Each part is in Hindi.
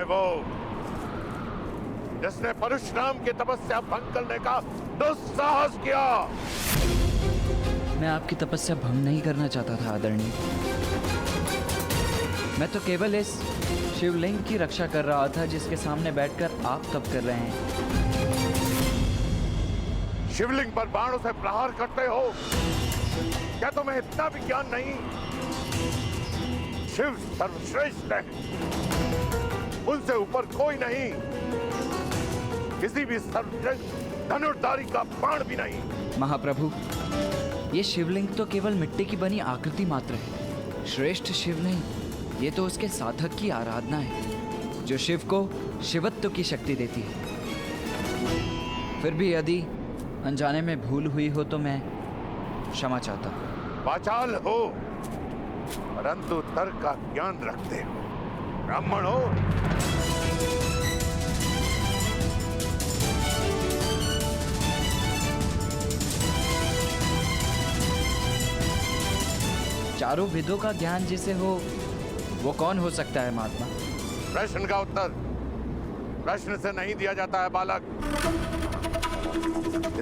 वो जिसने परशुराम की तपस्या भंग करने का दुस्साहस किया। मैं आपकी तपस्या भंग नहीं करना चाहता था आदरणीय। मैं तो केवल इस शिवलिंग की रक्षा कर रहा था जिसके सामने बैठकर आप तप कर रहे हैं। शिवलिंग पर बाणों से प्रहार करते हो, क्या तुम्हें इतना भी ज्ञान नहीं? शिव सर्वश्रेष्ठ है, उनसे ऊपर कोई नहीं, किसी भी सर्वश्रेष्ठ धनुर्धारी का बाण भी नहीं। महाप्रभु, ये शिवलिंग तो केवल मिट्टी की बनी आकृति मात्र है। श्रेष्ठ शिव नहीं, ये तो उसके साधक की आराधना है जो शिव को शिवत्व की शक्ति देती है। फिर भी यदि अनजाने में भूल हुई हो तो मैं क्षमा चाहता हूँ। वाचाल हो परंतु तर्क का ज्ञान रखते हो, ब्राह्मण हो। चारों वेदों का ज्ञान जिसे हो वो कौन हो सकता है महात्मा? प्रश्न का उत्तर प्रश्न से नहीं दिया जाता है बालक।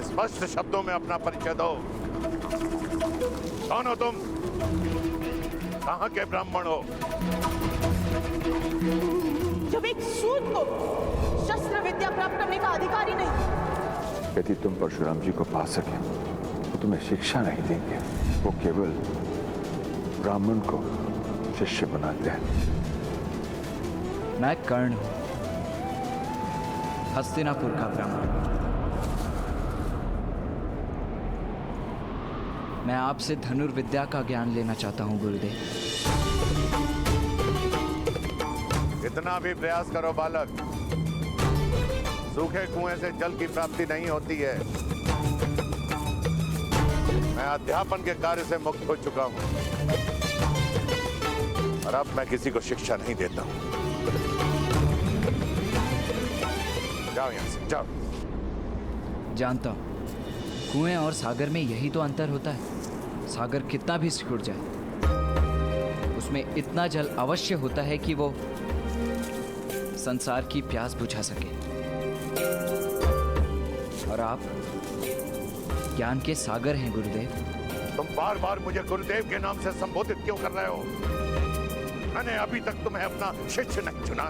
स्पष्ट शब्दों में अपना परिचय दो। कौन हो तुम? कहां के ब्राह्मण हो? जब एक सूत को शस्त्र विद्या प्राप्त करने का अधिकारी नहीं। यदि तुम परशुराम जी को पा सके तो तुम्हें शिक्षा नहीं देंगे, वो केवल ब्राह्मण को शिष्य बनाते हैं। मैं कर्ण हूं, हस्तिनापुर का ब्राह्मण। मैं आपसे धनुर्विद्या का ज्ञान लेना चाहता हूं गुरुदेव। इतना भी प्रयास करो बालक, सूखे कुएं से जल की प्राप्ति नहीं होती है। मैं अध्यापन के कार्य से मुक्त हो चुका हूं और अब मैं किसी को शिक्षा नहीं देता हूं। जाओ यहां से, जाओ। जानता हूं, कुएं और सागर में यही तो अंतर होता है। सागर कितना भी सिकुड़ जाए, उसमें इतना जल अवश्य होता है कि वो संसार की प्यास बुझा सके। और आप ज्ञान के सागर हैं गुरुदेव। तुम बार बार मुझे गुरुदेव के नाम से संबोधित क्यों कर रहे हो? मैंने अभी तक तुम्हें अपना शिष्य नहीं चुना।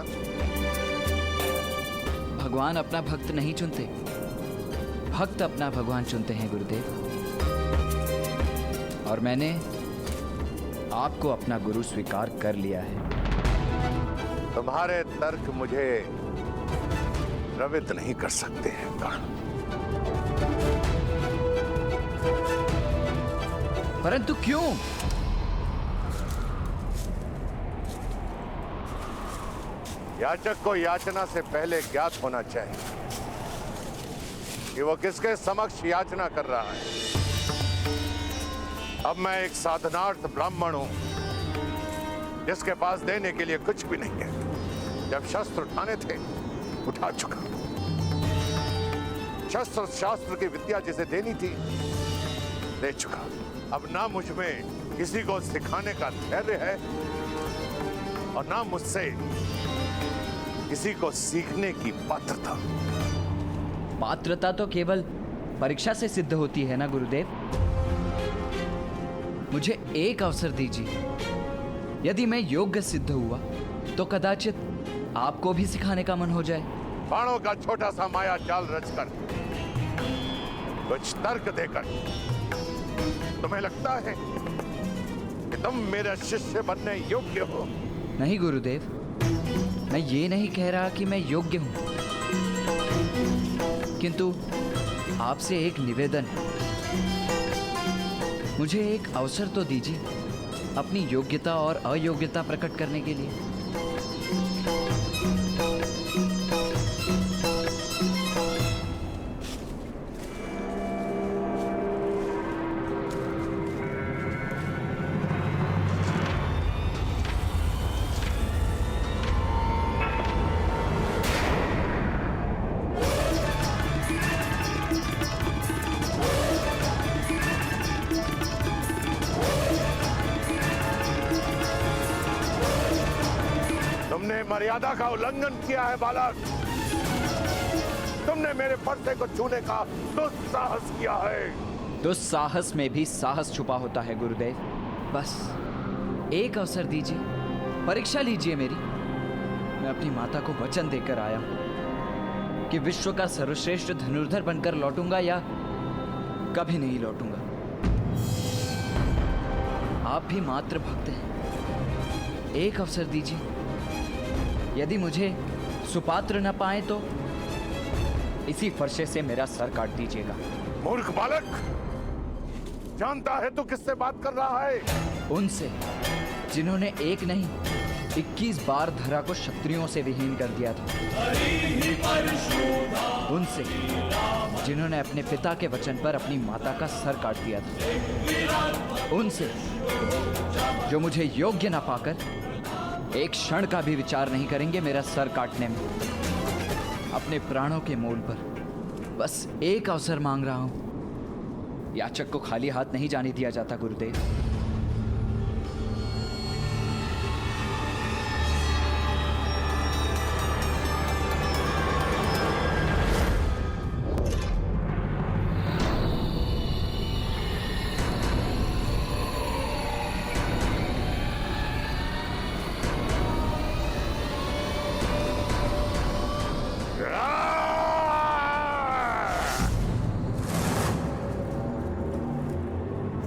भगवान अपना भक्त नहीं चुनते, भक्त अपना भगवान चुनते हैं गुरुदेव। और मैंने आपको अपना गुरु स्वीकार कर लिया है। तुम्हारे तर्क मुझे प्रवृत्त नहीं कर सकते हैं कर्ण। परंतु क्यों? याचक को याचना से पहले ज्ञात होना चाहिए कि वो किसके समक्ष याचना कर रहा है। अब मैं एक साधनार्थ ब्राह्मण हूं जिसके पास देने के लिए कुछ भी नहीं है। जब शस्त्र उठाने थे उठा चुका। शस्त्र शास्त्र की विद्या जिसे देनी थी दे चुका। अब ना मुझ में किसी को सिखाने का धैर्य है और ना मुझसे किसी को सीखने की पात्रता। पात्रता तो केवल परीक्षा से सिद्ध होती है ना गुरुदेव। मुझे एक अवसर दीजिए, यदि मैं योग्य सिद्ध हुआ तो कदाचित आपको भी सिखाने का मन हो जाए। बाणों का छोटा सा माया जाल रचकर, कुछ तर्क देकर तुम्हें लगता है कि तुम मेरा शिष्य बनने योग्य हो? नहीं गुरुदेव, मैं ये नहीं कह रहा कि मैं योग्य हूं, किंतु आपसे एक निवेदन है। मुझे एक अवसर तो दीजिए अपनी योग्यता और अयोग्यता प्रकट करने के लिए। तुमने मर्यादा का उल्लंघन किया है बालक। तुमने मेरे फरसे को छूने का दुस्साहस किया है। दुस्साहस में भी साहस छुपा होता है गुरुदेव। बस एक अवसर दीजिए, परीक्षा लीजिए मेरी। मैं अपनी माता को वचन देकर आया हूं कि विश्व का सर्वश्रेष्ठ धनुर्धर बनकर लौटूंगा या कभी नहीं लौटूंगा। आप भी मात्र भक्त हैं, एक अवसर दीजिए। यदि मुझे सुपात्र न पाए तो इसी फरसे से मेरा सर काट दीजिएगा। मूर्ख बालक, जानता है तू किससे बात कर रहा है? उनसे जिन्होंने एक नहीं 21 बार धरा को क्षत्रियों से विहीन कर दिया था। उनसे जिन्होंने अपने पिता के वचन पर अपनी माता का सर काट दिया था। उनसे जो मुझे योग्य न पाकर एक क्षण का भी विचार नहीं करेंगे मेरा सर काटने में। अपने प्राणों के मोल पर बस एक अवसर मांग रहा हूं। याचक को खाली हाथ नहीं जाने दिया जाता गुरुदेव।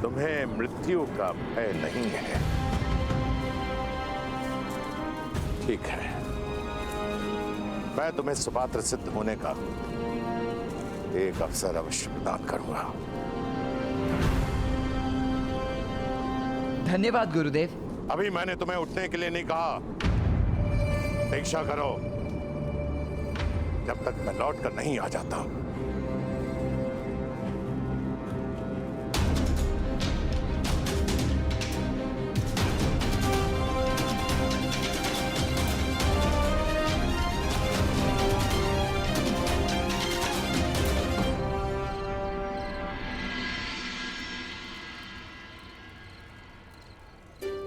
तुम्हें मृत्यु का भय नहीं है, ठीक है। मैं तुम्हें सुपात्र सिद्ध होने का एक अवसर अवश्य प्रदान करूंगा। धन्यवाद गुरुदेव। अभी मैंने तुम्हें उठने के लिए नहीं कहा। प्रतीक्षा करो जब तक मैं लौट कर नहीं आ जाता।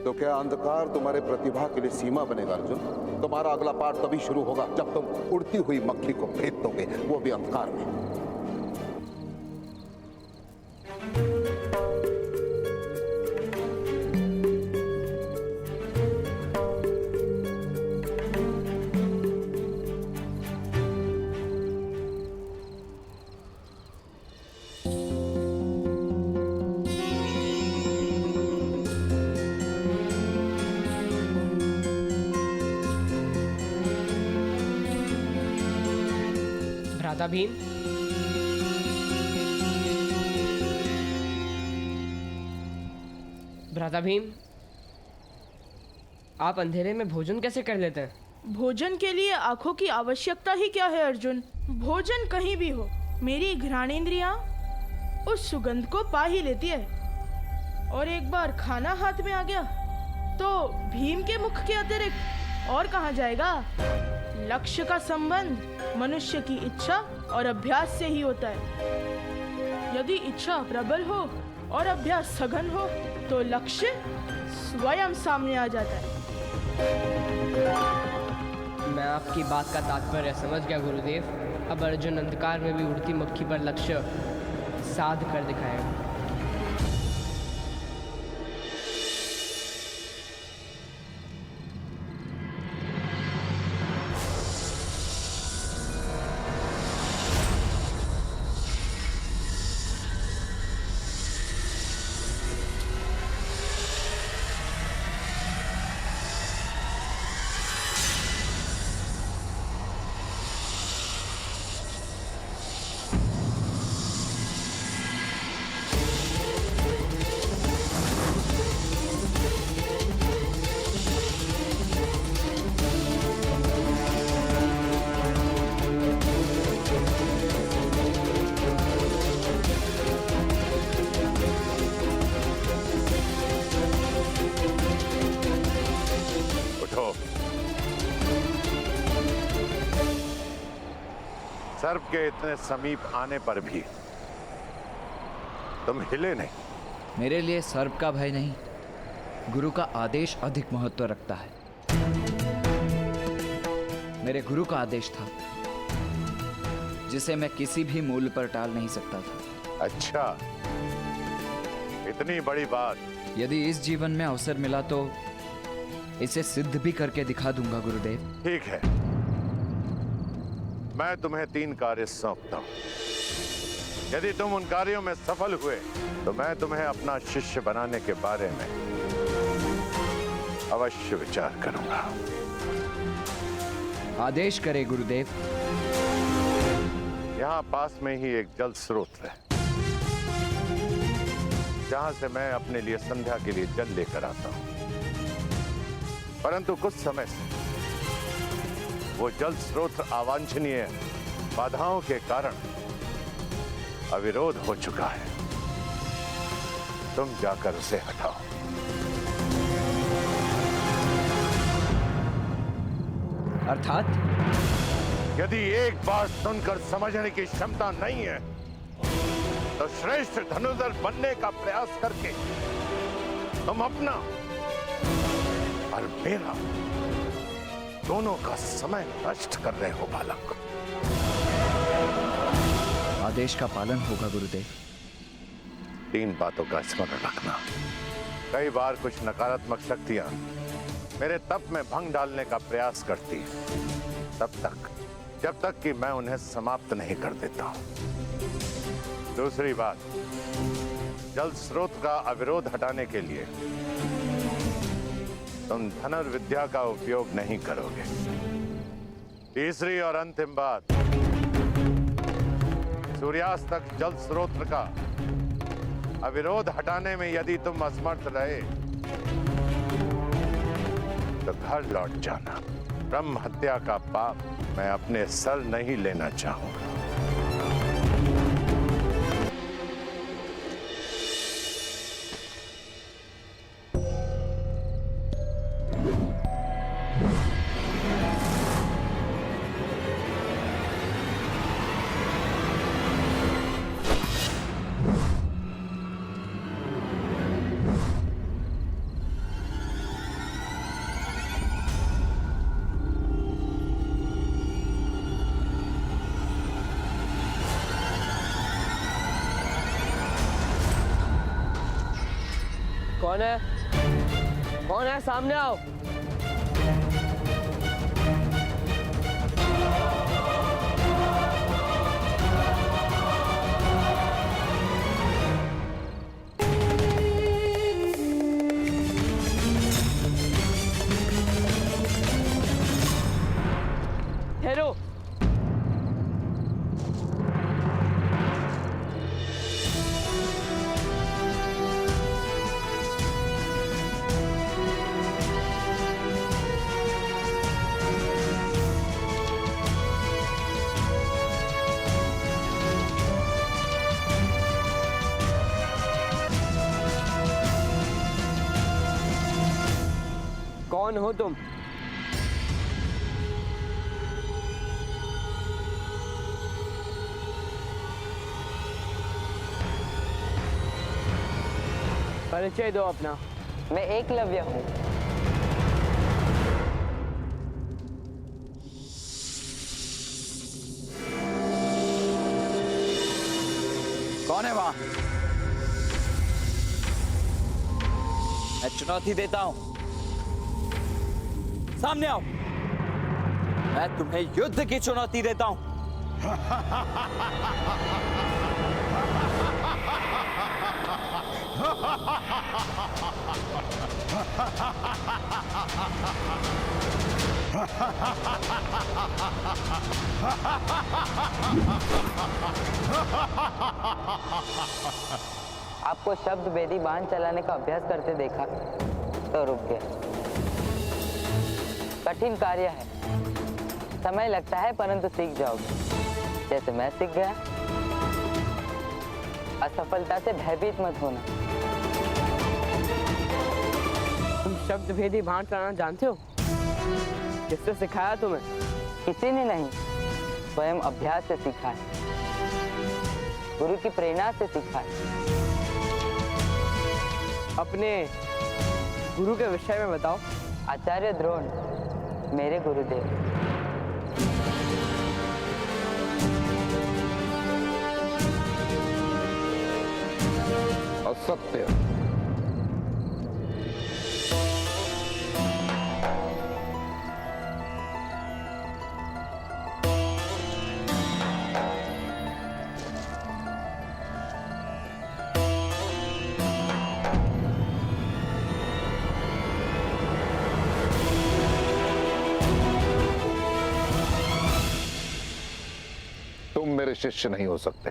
तो क्या अंधकार तुम्हारे प्रतिभा के लिए सीमा बनेगा अर्जुन? तुम्हारा अगला पाठ तभी शुरू होगा जब तुम उड़ती हुई मक्खी को फेंक दोगे, वो भी अंधकार में। भ्राता भीम, भ्राता भीम, आप अंधेरे में भोजन कैसे कर लेते हैं? भोजन के लिए आंखों की आवश्यकता ही क्या है अर्जुन? भोजन कहीं भी हो, मेरी घ्राणेंद्रियां उस सुगंध को पा ही लेती है। और एक बार खाना हाथ में आ गया तो भीम के मुख के अतिरिक्त और कहाँ जाएगा? लक्ष्य का संबंध मनुष्य की इच्छा और अभ्यास से ही होता है। यदि इच्छा प्रबल हो और अभ्यास सघन हो तो लक्ष्य स्वयं सामने आ जाता है। मैं आपकी बात का तात्पर्य समझ गया गुरुदेव। अब अर्जुन अंधकार में भी उड़ती मक्खी पर लक्ष्य साध कर दिखाएगा। सर्प के इतने समीप आने पर भी तुम हिले नहीं। मेरे लिए सर्प का भय नहीं, गुरु का आदेश अधिक महत्व रखता है। मेरे गुरु का आदेश था, जिसे मैं किसी भी मूल्य पर टाल नहीं सकता था। अच्छा, इतनी बड़ी बात। यदि इस जीवन में अवसर मिला तो इसे सिद्ध भी करके दिखा दूंगा गुरुदेव। ठीक है, मैं तुम्हें 3 कार्य सौंपता हूं। यदि तुम उन कार्यों में सफल हुए तो मैं तुम्हें अपना शिष्य बनाने के बारे में अवश्य विचार करूंगा। आदेश करे गुरुदेव। यहाँ पास में ही एक जल स्रोत है, जहां से मैं अपने लिए संध्या के लिए जल लेकर आता हूं। परंतु कुछ समय से वो जल स्रोत अवांछनीय बाधाओं के कारण अविरोध हो चुका है। तुम जाकर उसे हटाओ। अर्थात यदि एक बात सुनकर समझने की क्षमता नहीं है तो श्रेष्ठ धनुर्धर बनने का प्रयास करके तुम अपना और मेरा दोनों का समय नष्ट कर रहे हो बालक। आदेश का पालन होगा गुरुदेव। 3 बातों का स्मरण रखना। कई बार कुछ नकारात्मक शक्तियां मेरे तप में भंग डालने का प्रयास करती हैं, तब तक जब तक कि मैं उन्हें समाप्त नहीं कर देता हूं। दूसरी बात, जल स्रोत का अविरोध हटाने के लिए तुम धनुर्विद्या का उपयोग नहीं करोगे। तीसरी और अंतिम बात, सूर्यास्त तक जल स्रोत का अविरोध हटाने में यदि तुम असमर्थ रहे तो घर लौट जाना। ब्रह्म हत्या का पाप मैं अपने सर नहीं लेना चाहूंगा। कौन है? कौन है? सामने आओ। ठहरो। कौन हो तुम? परिचय दो अपना। मैं एकलव्य हूँ। कौन है वहां? मैं चुनौती देता हूं, सामने आओ। मैं तुम्हें युद्ध की चुनौती देता हूं। आपको शब्द भेदी बाण चलाने का अभ्यास करते देखा तो रुक गया। कठिन कार्य है, समय लगता है, परंतु सीख जाओगे जैसे मैं सीख गया। असफलता से भयभीत मत होना। तुम शब्द भेदी बाण चलाना जानते हो? किससे सिखाया तुम्हें? किसी ने नहीं, स्वयं अभ्यास से सीखा है। गुरु की प्रेरणा से सीखा है। अपने गुरु के विषय में बताओ। आचार्य द्रोण मेरे गुरुदेव। असत्य। तुम मेरे शिष्य नहीं हो सकते।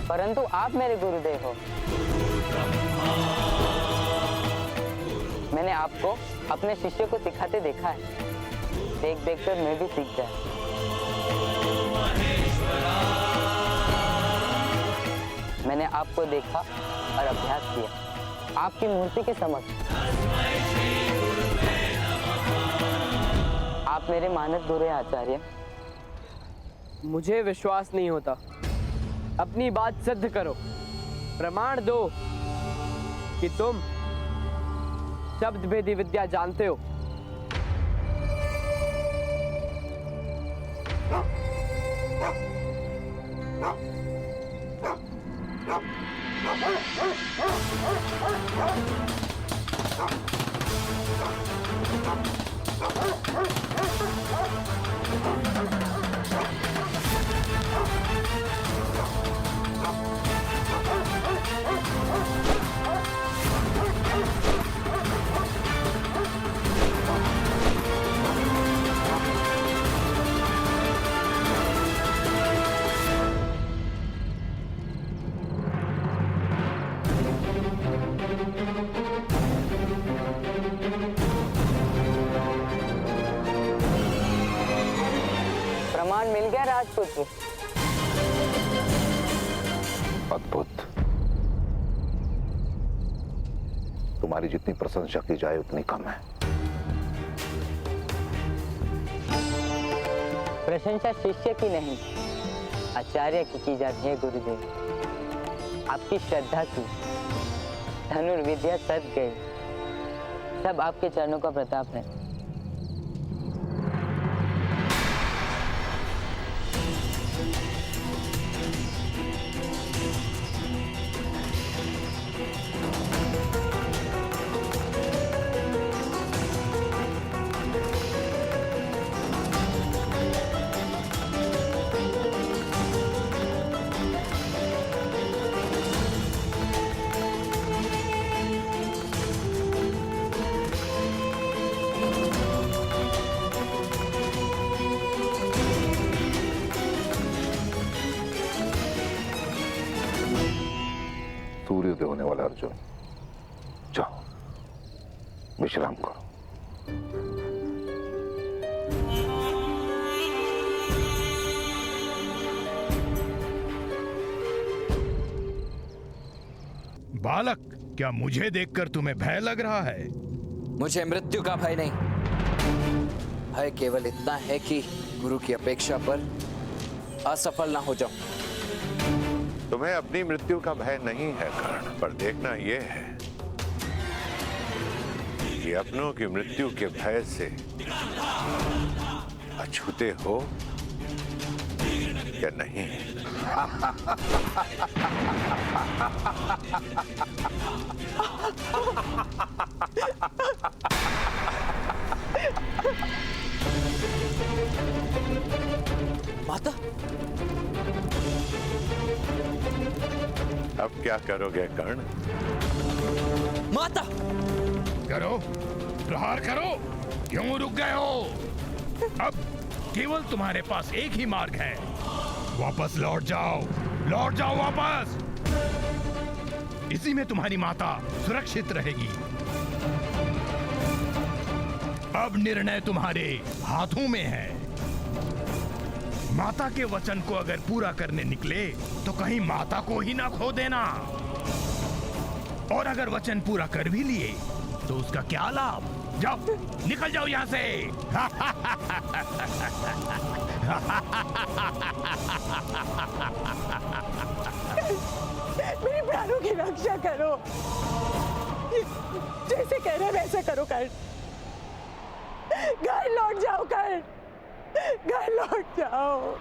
परंतु आप मेरे गुरुदेव हो। मैंने आपको अपने शिष्य को सिखाते देखा है। देख देख कर मैं भी सीख गया। मैंने आपको देखा और अभ्यास किया आपकी मूर्ति के समक्ष। आप मेरे मानस गुरु हैं आचार्य। मुझे विश्वास नहीं होता। अपनी बात सिद्ध करो। प्रमाण दो कि तुम शब्द भेदी विद्या जानते हो। प्रमाण मिल गया राजपुत्र। अद्भुत। तुम्हारी जितनी प्रशंसा की जाए उतनी कम है। प्रशंसा शिष्य की नहीं आचार्य की जाती है गुरुदेव। आपकी श्रद्धा की धनुर्विद्या सद गई। सब आपके चरणों का प्रताप है। सूर्योदय होने वाला अर्जुन, जाओ विश्राम करो। बालक, क्या मुझे देखकर तुम्हें भय लग रहा है? मुझे मृत्यु का भय नहीं। भय केवल इतना है कि गुरु की अपेक्षा पर असफल ना हो जाऊं। तुम्हें अपनी मृत्यु का भय नहीं है कर्ण, पर देखना यह है कि अपनों की मृत्यु के भय से अछूते हो या नहीं। माता, अब क्या करोगे कर्ण? माता! करो, प्रहार करो। क्यों रुक गए हो? अब केवल तुम्हारे पास एक ही मार्ग है। वापस लौट जाओ वापस। इसी में तुम्हारी माता सुरक्षित रहेगी। अब निर्णय तुम्हारे हाथों में है। माता के वचन को अगर पूरा करने निकले तो कहीं माता को ही ना खो देना, और अगर वचन पूरा कर भी लिए तो उसका क्या लाभ? जाओ, निकल जाओ यहां से। मेरे प्राणों की रक्षा करो। जैसे कह रहे वैसे करो कर्ण। घर लौट जाओ कर्ण, घर लौट जाओ।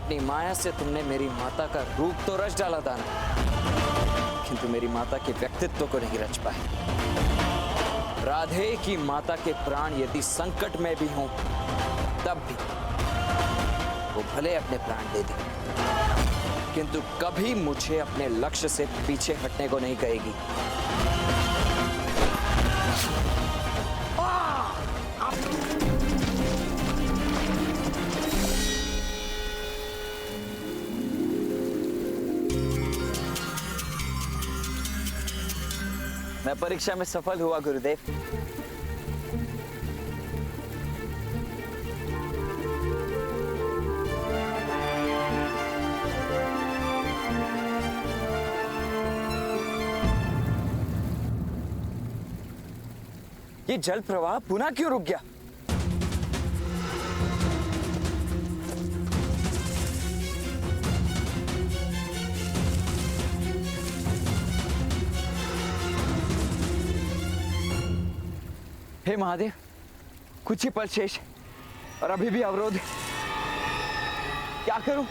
अपनी माया से तुमने मेरी माता का रूप तो रच डाला दाना, किंतु मेरी माता के व्यक्तित्व को नहीं रच पाए। राधे की माता के प्राण यदि संकट में भी हों, तब भी वो भले अपने प्राण दे दे, किंतु कभी मुझे अपने लक्ष्य से पीछे हटने को नहीं कहेगी। मैं परीक्षा में सफल हुआ गुरुदेव। ये जल प्रवाह पुनः क्यों रुक गया? हे महादेव, कुछ ही पल शेष और अभी भी अवरोध। क्या करूं?